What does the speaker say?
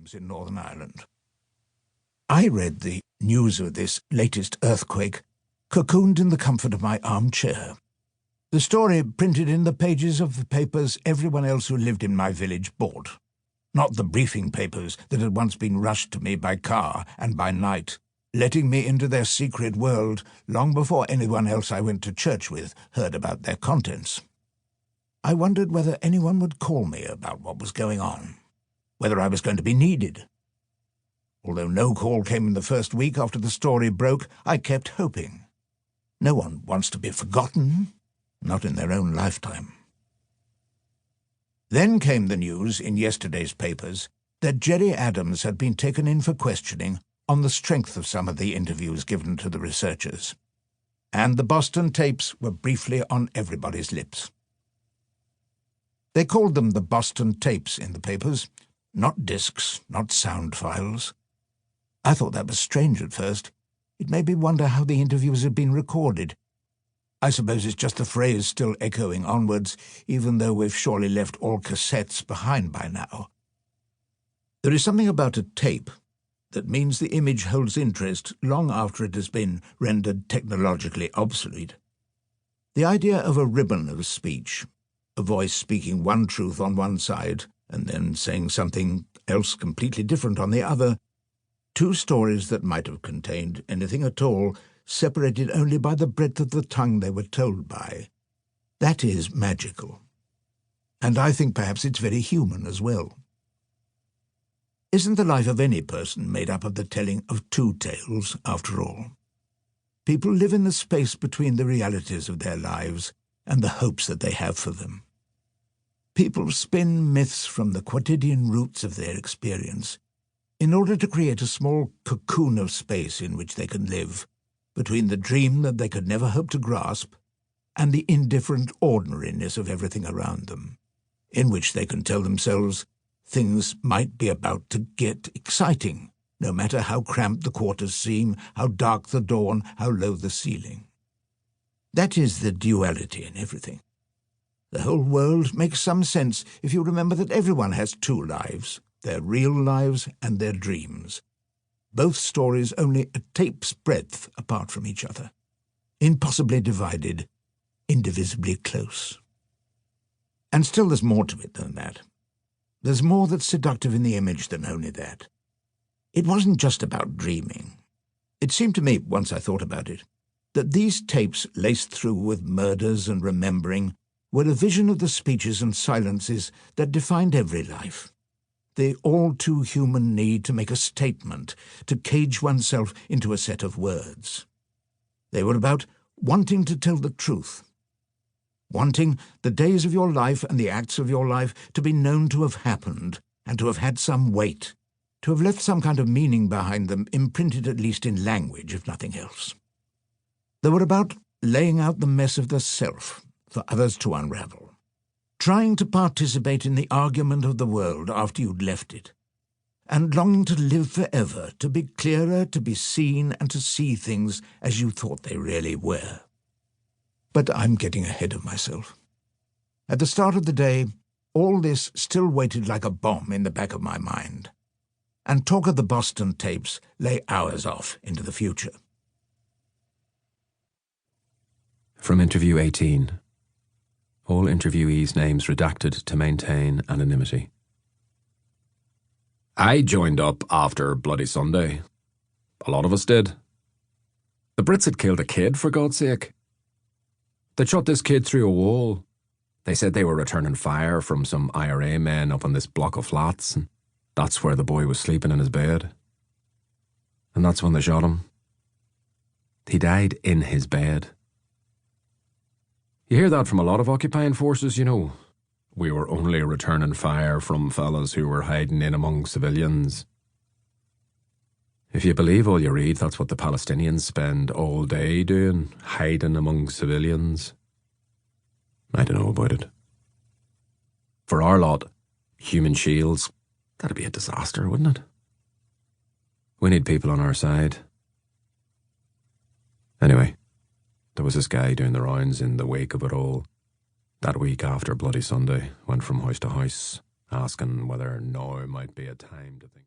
homes in Northern Ireland. I read the news of this latest earthquake, cocooned in the comfort of my armchair. The story printed in the pages of the papers everyone else who lived in my village bought, not the briefing papers that had once been rushed to me by car and by night, letting me into their secret world long before anyone else I went to church with heard about their contents. I wondered whether anyone would call me about what was going on, whether I was going to be needed. Although no call came in the first week after the story broke, I kept hoping. No one wants to be forgotten, not in their own lifetime. Then came the news in yesterday's papers that Jerry Adams had been taken in for questioning on the strength of some of the interviews given to the researchers, and the Boston tapes were briefly on everybody's lips. They called them the Boston tapes in the papers, not discs, not sound files. I thought that was strange at first. It made me wonder how the interviews had been recorded. I suppose it's just a phrase still echoing onwards, even though we've surely left all cassettes behind by now. There is something about a tape that means the image holds interest long after it has been rendered technologically obsolete. The idea of a ribbon of speech, a voice speaking one truth on one side and then saying something else completely different on the other, two stories that might have contained anything at all, separated only by the breadth of the tongue they were told by. That is magical. And I think perhaps it's very human as well. Isn't the life of any person made up of the telling of two tales, after all? People live in the space between the realities of their lives and the hopes that they have for them. People spin myths from the quotidian roots of their experience in order to create a small cocoon of space in which they can live, between the dream that they could never hope to grasp and the indifferent ordinariness of everything around them, in which they can tell themselves things might be about to get exciting, no matter how cramped the quarters seem, how dark the dawn, how low the ceiling. That is the duality in everything. The whole world makes some sense if you remember that everyone has two lives, their real lives and their dreams. Both stories only a tape's breadth apart from each other, impossibly divided, indivisibly close. And still there's more to it than that. There's more that's seductive in the image than only that. It wasn't just about dreaming. It seemed to me, once I thought about it, that these tapes laced through with murders and remembering were a vision of the speeches and silences that defined every life. The all-too-human need to make a statement, to cage oneself into a set of words. They were about wanting to tell the truth, wanting the days of your life and the acts of your life to be known to have happened and to have had some weight, to have left some kind of meaning behind them, imprinted at least in language, if nothing else. They were about laying out the mess of the self for others to unravel, trying to participate in the argument of the world after you'd left it, and longing to live forever, to be clearer, to be seen, and to see things as you thought they really were. But I'm getting ahead of myself. At the start of the day, all this still waited like a bomb in the back of my mind, and talk of the Boston tapes lay hours off into the future. From Interview 18. All interviewees' names redacted to maintain anonymity. I joined up after Bloody Sunday. A lot of us did. The Brits had killed a kid, for God's sake. They shot this kid through a wall. They said they were returning fire from some IRA men up on this block of flats, and that's where the boy was sleeping in his bed. And that's when they shot him. He died in his bed. You hear that from a lot of occupying forces, you know. We were only returning fire from fellas who were hiding in among civilians. If you believe all you read, that's what the Palestinians spend all day doing, hiding among civilians. I don't know about it. For our lot, human shields, that'd be a disaster, wouldn't it? We need people on our side. Anyway, there was this guy doing the rounds in the wake of it all. That week after Bloody Sunday, went from house to house, asking whether now might be a time to think.